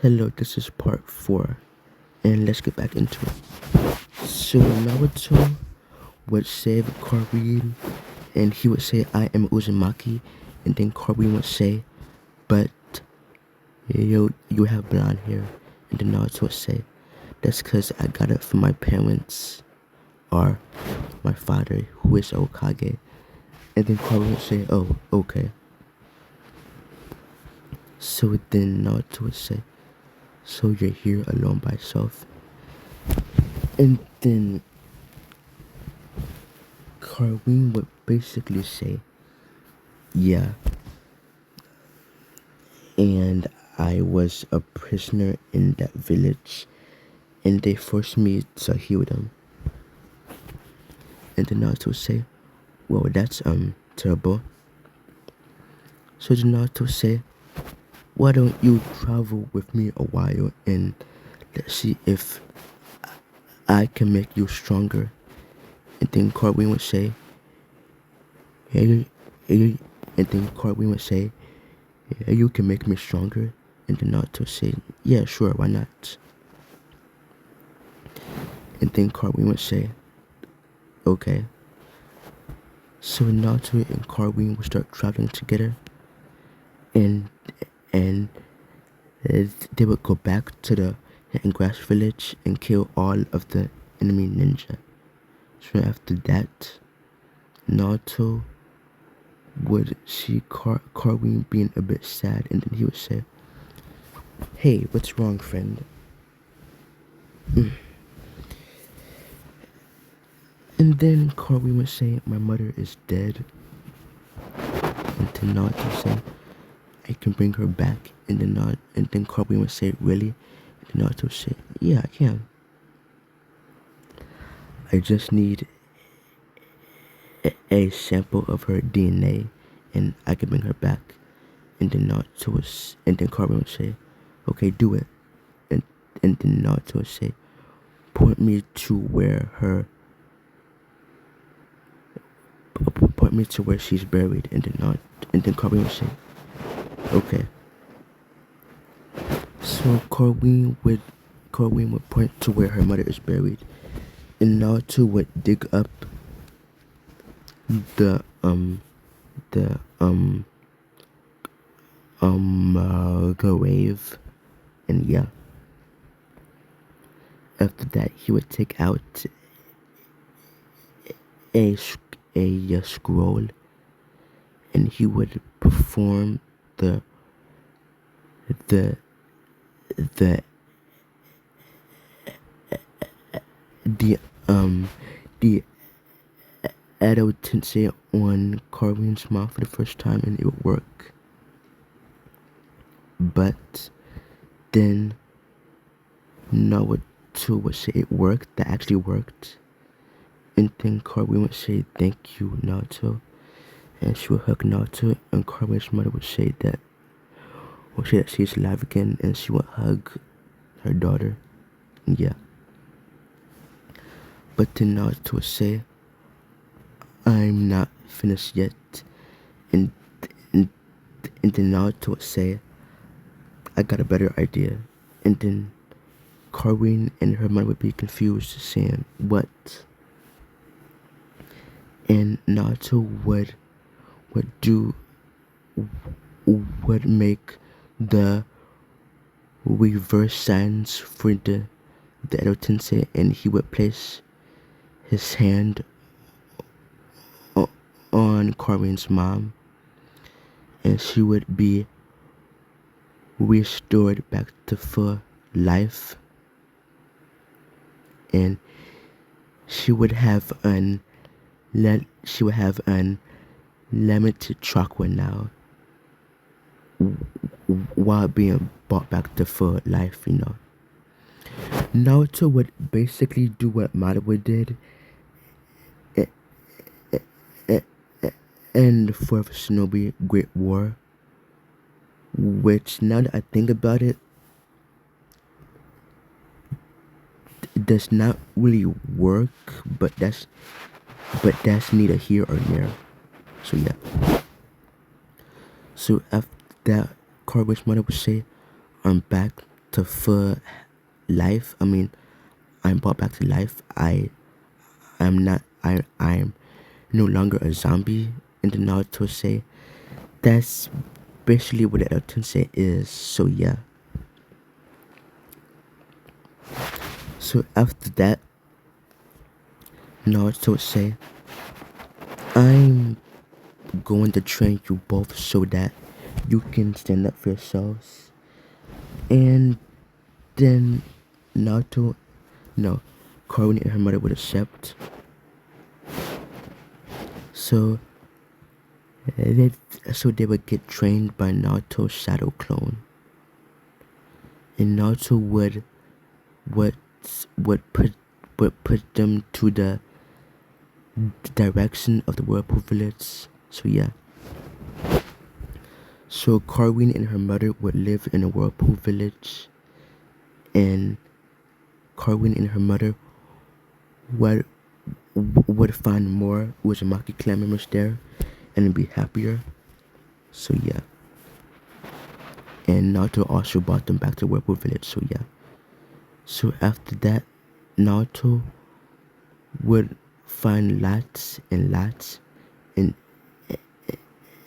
Hello, this is part 4, and let's get back into it. So Naruto would save Korin, and he would say, "I am Uzumaki," and then Korin would say, "But you have blonde hair," and then Naruto would say, "That's because I got it from my parents, or my father, who is Okage," and then Korin would say, "Oh, okay." So then Naruto would say, "So you're here alone by yourself?" And then Carween would basically say, "Yeah, and I was a prisoner in that village, and they forced me to heal them." And then Naruto would say, "Well, that's terrible." So then Naruto would say, "Why don't you travel with me a while and let's see if I can make you stronger?" And then Carween would say, "Hey," and then Carween would say, "Yeah, you can make me stronger." And then Naruto said, "Yeah, sure, why not?" And then Carween would say, "Okay." So Naruto and Carween would start traveling together, and and they would go back to the Hidden Grass village and kill all of the enemy ninja. So after that, Naruto would see Carween being a bit sad, and then he would say, "Hey, what's wrong, friend?" And then Carween would say, "My mother is dead." And then Naruto would say, "I can bring her back." And then Carween would say, "Really?" And then Naruto would say, "Yeah, I can. I just need a sample of her DNA, and I can bring her back." And then Carween would say, "Okay, do it." And then Naruto would say, "Point me to where she's buried." And then Carween would say, "Okay." So Carween would point to where her mother is buried, and Naruto would dig up the the grave, and yeah. After that, he would take out a scroll, and he would perform the the the the um the Edo Tensei on Carween's mouth for the first time, and it would work. But then Naruto would say it worked, that actually worked. And then Carween would say, "Thank you, Naruto." And she would hug Naruto, and Carween's mother would say that she's alive again, and she would hug her daughter. And yeah. But then Naruto would say, "I'm not finished yet." And, and, and then Naruto would say, "I got a better idea." And then Carween and her mother would be confused, saying, "What?" And Naruto would make the reverse signs for the Edo Tensei, and he would place his hand on Carween's mom, and she would be restored back to full life, and she would have unlimited chakra now, while being brought back to full life, you know. Naruto would basically do what Madara did in the Fourth Shinobi Great War, which, now that I think about it, does not really work, but that's neither here or there. So yeah. So after that, Carween's mother would say, "I'm back," to full life. I mean, I'm brought back to life. I'm no longer a zombie in the Naruto say. That's basically what the Naruto is. So yeah. So after that, Naruto say, I'm going to train you both so that you can stand up for yourselves. And then Naruto, no, Korone and her mother would accept. So they, so they would get trained by Naruto's shadow clone. And Naruto would would put them to the direction of the whirlpool village. So yeah. So Carween and her mother would live in a whirlpool village, and Carween and her mother would find more Uzumaki clan members there and be happier. So yeah. And Naruto also brought them back to whirlpool village. So yeah. So after that, Naruto would find lots and lots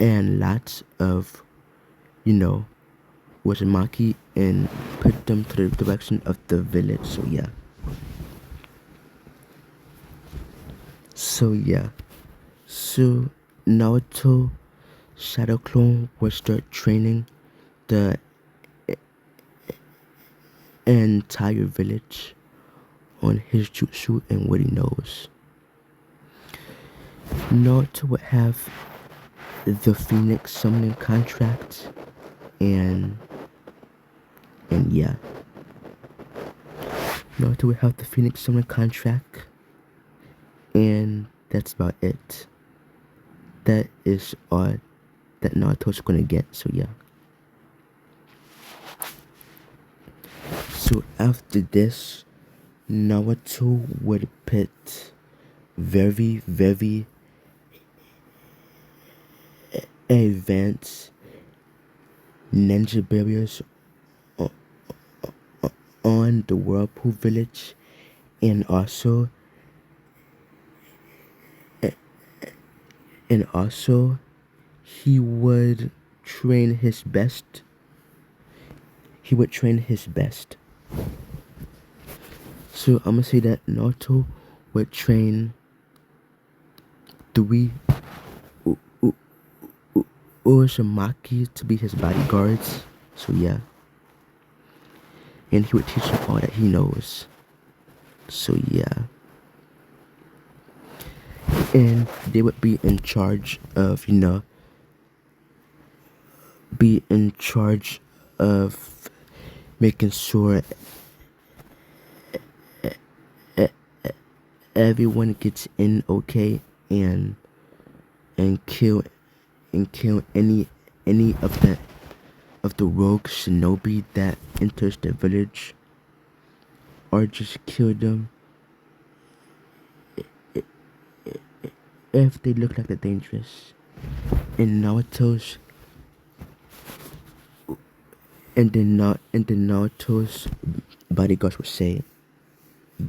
and lots of, Uzumaki and put them to the direction of the village. So yeah. So Naruto Shadow Clone will start training the entire village on his jutsu and what he knows. Naruto would have the Phoenix summoning contract and yeah. Naruto would have the Phoenix summoning contract and that's about it. That is all that Naruto's gonna get, so yeah. So after this, Naruto would put very, very advanced ninja barriers on the whirlpool village, and also he would train his best. So I'm gonna say that Naruto would train 3 Uzumaki to be his bodyguards. So yeah. And he would teach them all that he knows. So yeah. And they would be in charge of, making sure everyone gets in okay and kill any of the rogue shinobi that enters the village, or just kill them if they look like they're dangerous. And Naruto's Naruto's bodyguards would say,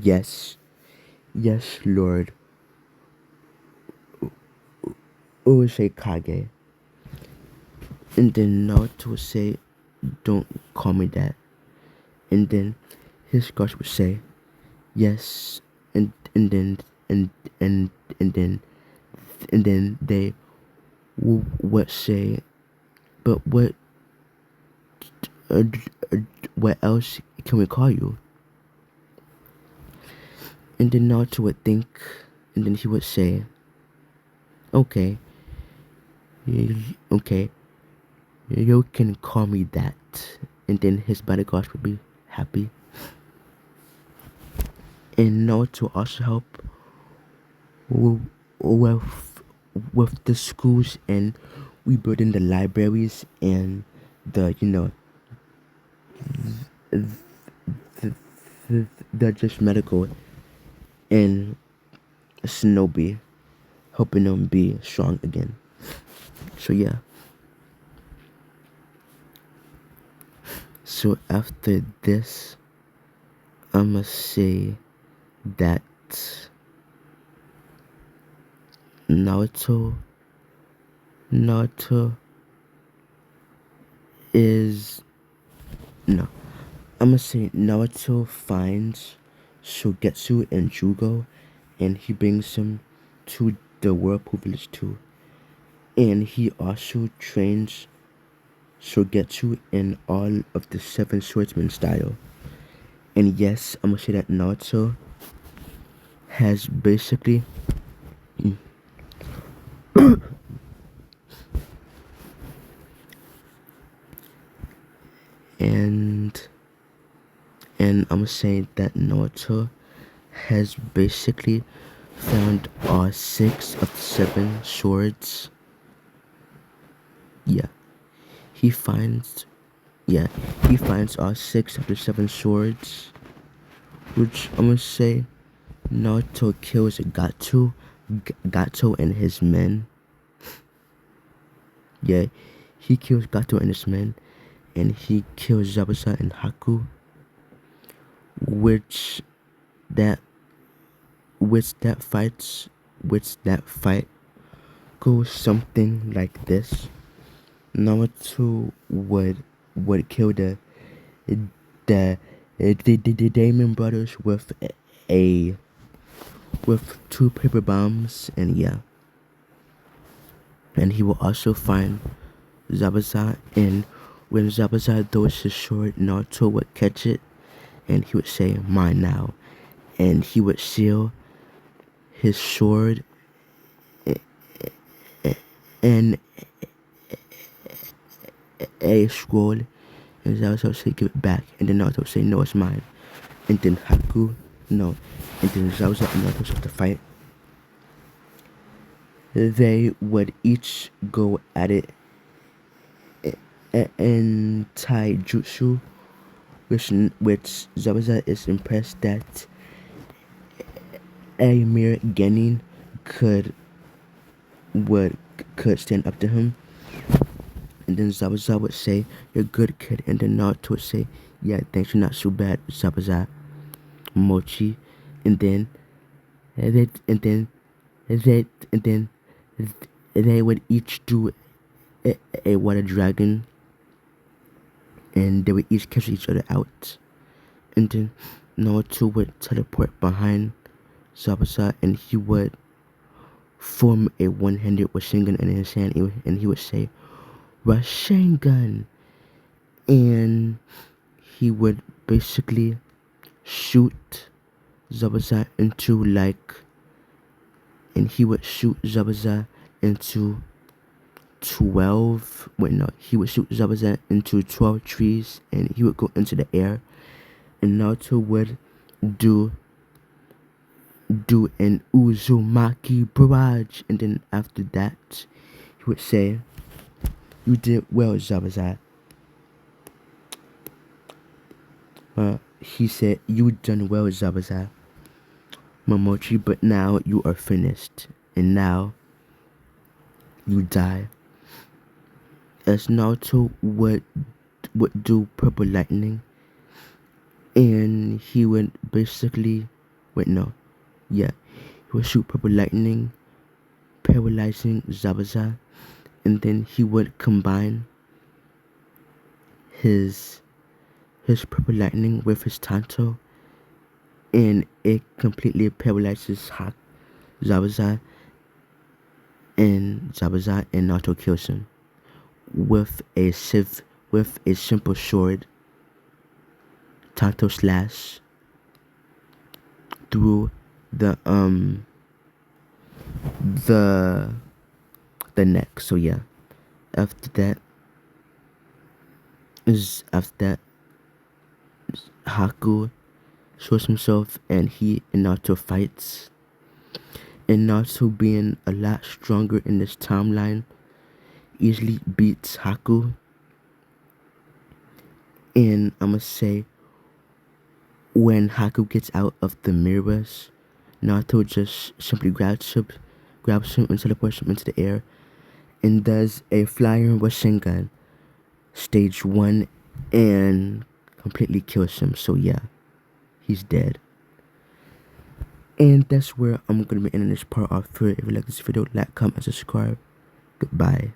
yes, Lord Kage. And then Naruto would say, don't call me that. And then his guards would say, yes, and then they would say, but what else can we call you? And then Naruto would think, and then he would say, okay, you can call me that. And then his bodyguards would be happy. And Naruto also help with the schools and rebuilding the libraries and the the just medical and shinobi, helping them be strong again. So yeah. So after this, I'ma say that Naruto Naruto is no. I'ma say Naruto finds Shogetsu and Jugo, and he brings him to the Whirlpool Village too. And he also trains Shogetsu in all of the seven swordsman style. And yes, I'ma say that Naruto has basically and I'm saying that Naruto has basically found all six of the seven swords. Yeah, he finds. Yeah, he finds all six of the seven swords, which I'm gonna say Naruto kills Gato and his men. Yeah, he kills Gato and his men, and he kills Zabuza and Haku, which that which that fight goes something like this. Naruto would kill the the Damon brothers a with two paper bombs, and yeah, and he will also find Zabuza, and when Zabuza throws his sword, Naruto would catch it, and he would say, "Mine now," and he would seal his sword in a scroll, and Zabuza would say, "Give it back," and then Naruto would say, "No, it's mine," and then Haku, no, and then Zabuza and Naruto start to fight. They would each go at it in taijutsu, which Zabuza is impressed that a mere genin could would could stand up to him. And then Zabuza would say, "You're a good kid," and then Naruto would say, "Yeah, thanks, you're not so bad, Zabuza Mochi." And then they and then they and then they would each do a water dragon, and they would each catch each other out. And then Naruto would teleport behind Zabuza, and he would form a one-handed Rasengan in his hand, and he would say, "Rasengan," and he would basically shoot Zabuza into and he would shoot Zabuza into 12. Wait, no, he would shoot Zabuza into 12 trees, and he would go into the air, and Naruto would do an Uzumaki barrage, and then after that, he would say, "You did well, Zabuza." He said, "You done well, Zabuza Momochi, but now you are finished, and now you die." As Naruto would do purple lightning, and he would basically, wait, no, yeah, he would shoot purple lightning, paralyzing Zabuza, and then he would combine his purple lightning with his Tanto, and it completely paralyzes Zabuza, and Naruto kills him with a simple sword, Tanto slash through the the neck. So yeah, after that Haku shows himself, and he and Naruto fights, and Naruto, being a lot stronger in this timeline, easily beats Haku. And I'ma say, when Haku gets out of the mirrors, Naruto just simply grabs him and teleports him into the air, and does a flying Rasengan, stage 1, and completely kills him. So yeah, he's dead. And that's where I'm gonna be ending this part off here. If you like this video, like, comment, and subscribe. Goodbye.